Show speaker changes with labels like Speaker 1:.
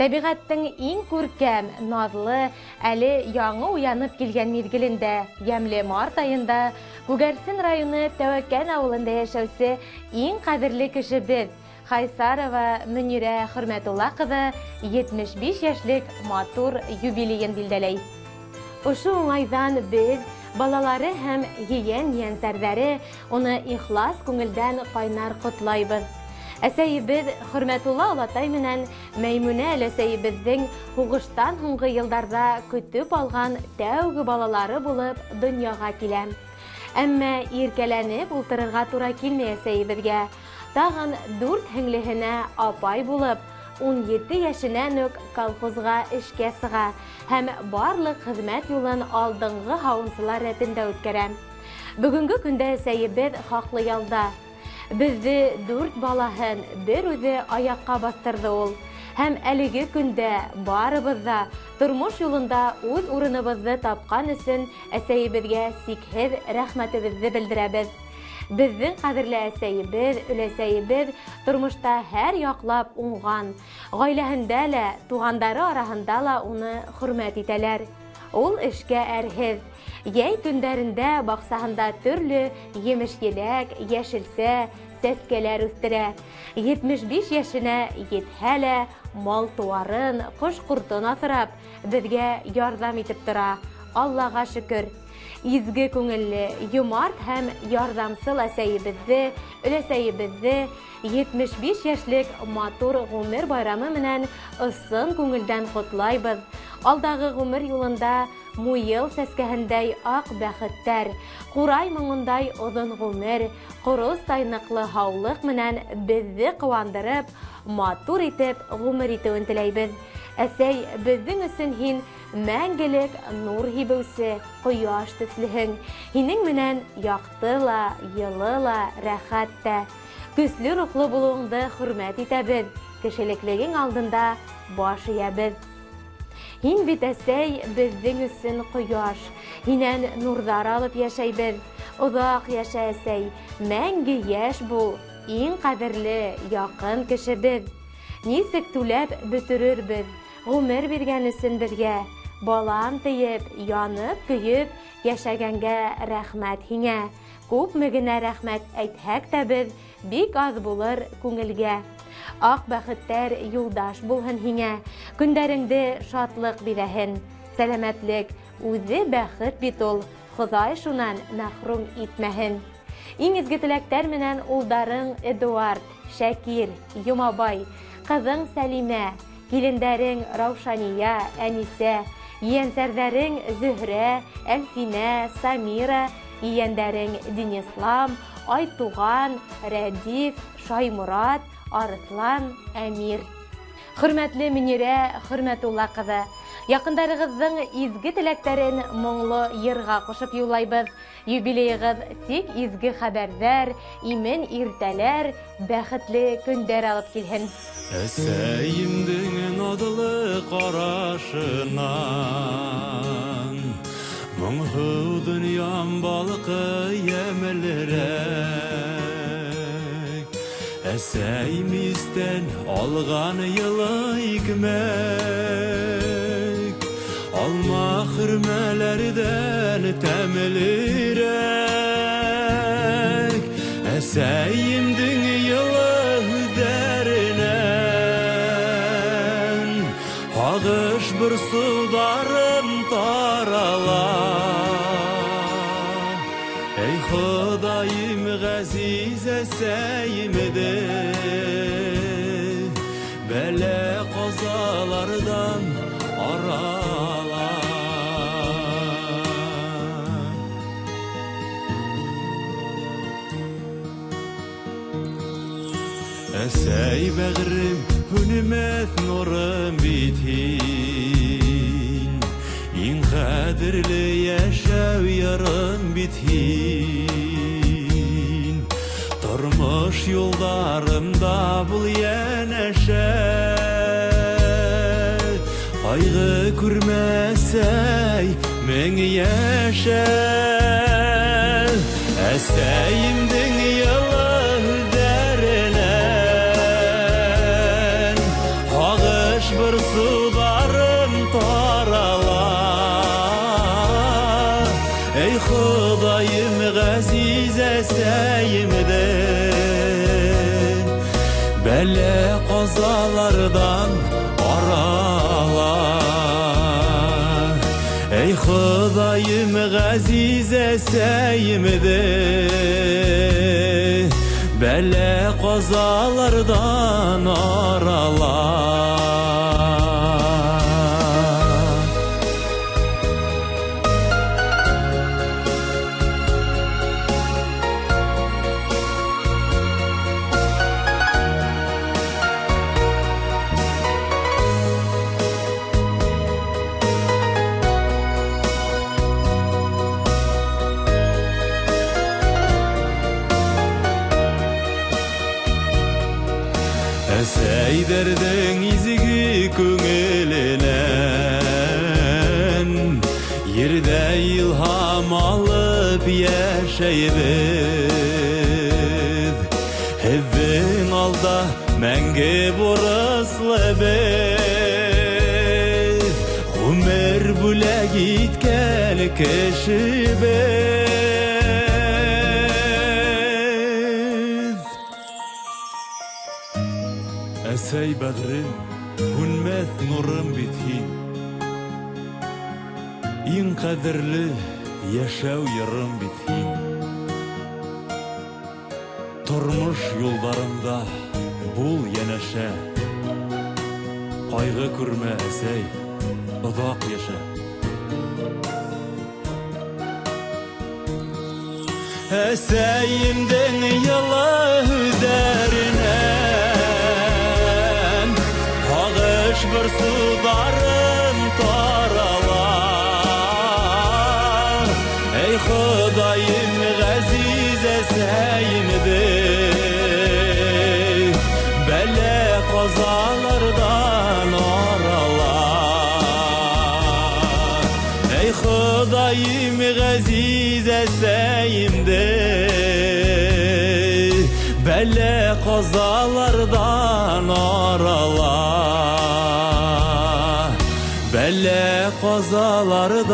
Speaker 1: Табиғаттың иң күркәм, наҙлы, әле яңы уянып килгән миҙгелендә, йәмле март айында Күгәрсен районы Тәүәкән ауылында йәшәүсе иң ҡәҙерле кешебеҙ Хайсарова Мөнирә Хөрмәтулла ҡыҙы 75 йәшлек матур юбилейын билдәләй. Ошо уңайҙан беҙ, балалары һәм ейән-ейәнсәрҙәре уны ихлас күңелдән ҡайнар ҡотлайбыҙ. Әсәйебеҙ Хөрмәтулла олатай менән Мәймүнә өләсәйебеҙҙең һуғыштан һуңғы йылдарҙа көтөп алған тәүге балалары булып донъяға килә. Әммә иркәләнеп ултырырға тура килмәй әсәйебеҙгә. Тағын 4 һеңлеһенә апай булып, 17 йәшенән үк колхозға эшкә сыға һәм барлык хеҙмәт юлын алдыңғы һауынсылар рәтендә үткәрә. Бөгөнгө көндә әсәйебеҙ хаҡлы ялда. Беҙҙе 4 балаһын бер үҙе аяҡҡа баҫтырҙы ул. Һәм әлеге көндә барыбыҙ ҙа тормош юлында үҙ урыныбыҙҙы тапҡан өсөн әсәйебеҙгә сикһеҙ рәхмәтебеҙҙе белдерәбеҙ. Беҙҙең ҡәҙерле әсәйебеҙ, өләсәйебеҙ тормошта һәр яҡлап уңған. Ғаиләһендә лә, туғандары араһында ла уны хөрмәт итәләр. Ул эшкә әрһеҙ. Йәй көндәрендә баҡсаһында төрлө емеш-еләк, йәшелсә, сәскәләр үҫтерә. 75 йәшенә етһә лә, мал-тыуарын, ҡош-ҡортон аҫрап, беҙгә ярҙам итеп тора. Аллаға шөкөр. Изге күңелле, йомарт һәм ярҙамсыл әсәйебеҙҙе, өләсәйебеҙҙе 75 йәшлек матур ғүмер байрамы менән ысын күңелдән ҡотлайбыҙ. Алдағы ғүмер юлында муйыл сәскәһендәй аҡ бәхеттәр, ҡурай моңондай оҙон ғүмер, ҡорос тайныҡлы һаулыҡ менән беҙҙе ҡыуандырып, матур итеп ғүмер итеүен теләйбеҙ. Әсәй, беҙҙең өсөн һин мәңгелек нур һибеүсе, ҡояш төҫлөһөң. Һинең менән яҡты ла, йылы ла, рәхәт тә. Көслө рухлы булыуыңды хөрмәт итәбеҙ. Кешелеклегең алдында баш эйәбеҙ. Һин бит, әсәй, беҙҙең өсөн ҡояш. Һинән нурҙар алып йәшәйбеҙ. Оҙаҡ йәшә, әсәй, мәңге йәш бул. Иң ҡәҙерле, яҡын кешебеҙ. Нисек түләп бөтөрөрбөҙ, ғүмер биргән өсөн беҙгә. Балам тейеп, янып, көйөп, йәшәгәнгә рәхмәт һиңә. Күпме генә рәхмәт әйтһәк тә беҙ, бик аҙ булыр күңелгә. Аҡ бәхеттәр юлдаш булһын һиңә, көндәреңде шатлыҡ биҙәһен. Сәләмәтлек үҙе бәхет бит ул, Хоҙай шунан мәхрүм итмәһен. Иң изге теләктәр менән улдарың Эдуард, Шәкир, Йомабай, ҡыҙың Сәлимә, килендәрең Раушания, Әнисә, ейәнсәрҙәрең Зөһрә, Әлфинә, Самира, ейәндәрең Денислам, Айтуған, Рәдиф, Шайморат, Арыҫлан, Әмир. Хөрмәтле Мөнирә Хөрмәтулла ҡыҙы, яҡындарығыҙҙың изге теләктәрен моңло йырға ҡушып юллайбыҙ. Юбилейығыҙ тик изге хәбәрҙәр, имен иртәләр, бәхетле көндәр алып килһен.
Speaker 2: Әсәйемдең наҙлы ҡарашынан моңһоу донъям балҡы йәмелерәк. Әсәйем истән алған йылы икмәк, алма хөрмәләрҙән тәмлерәк. Әсәйемдең йылы һүҙҙәренән һағыш борсоуҙарым тарала. Эй Хоҙайым ғәзиз әсәйемде, бәлә ҡазаларҙан арала. Әсәй бәғрем, һүнмәҫ нурым бит һин, иң ҡәҙерле йәшәү ярым бит һин. Тормош юлдарымда был йәнәшә, ҡайғы күрмәсәй мең йәшә. Әсәйемдең йылы һүҙҙәренән һағыш борсо әсәйімді бәле қазалардан арала. Ey Xudayım ғазиз әсәйімді бәле қазалардан арала. Әсәйдердің изігі көңілінен ерде илхам алып яшайбыз. Хевің алда мәңгі бұрыслы біз, ғұмыр бүләк иткәл кіші біз. Әсәй бәғрім, хүнмәс нұрым бітхин, ең қадірлі яшәу ярым бітхин. Тұрмыш юлдарында бұл янәшә, қайғы күрмә әсәй, ұзақ яша. Әсәйімдің йылы үдәрінен ағыш бір сударым тарала. Ey Xudayım ғазиз әсәйімді бәле қазалардан арала. Ey Xudayım ғазиз әсәйімді бәле қазалардан арала. Бәле қазалардан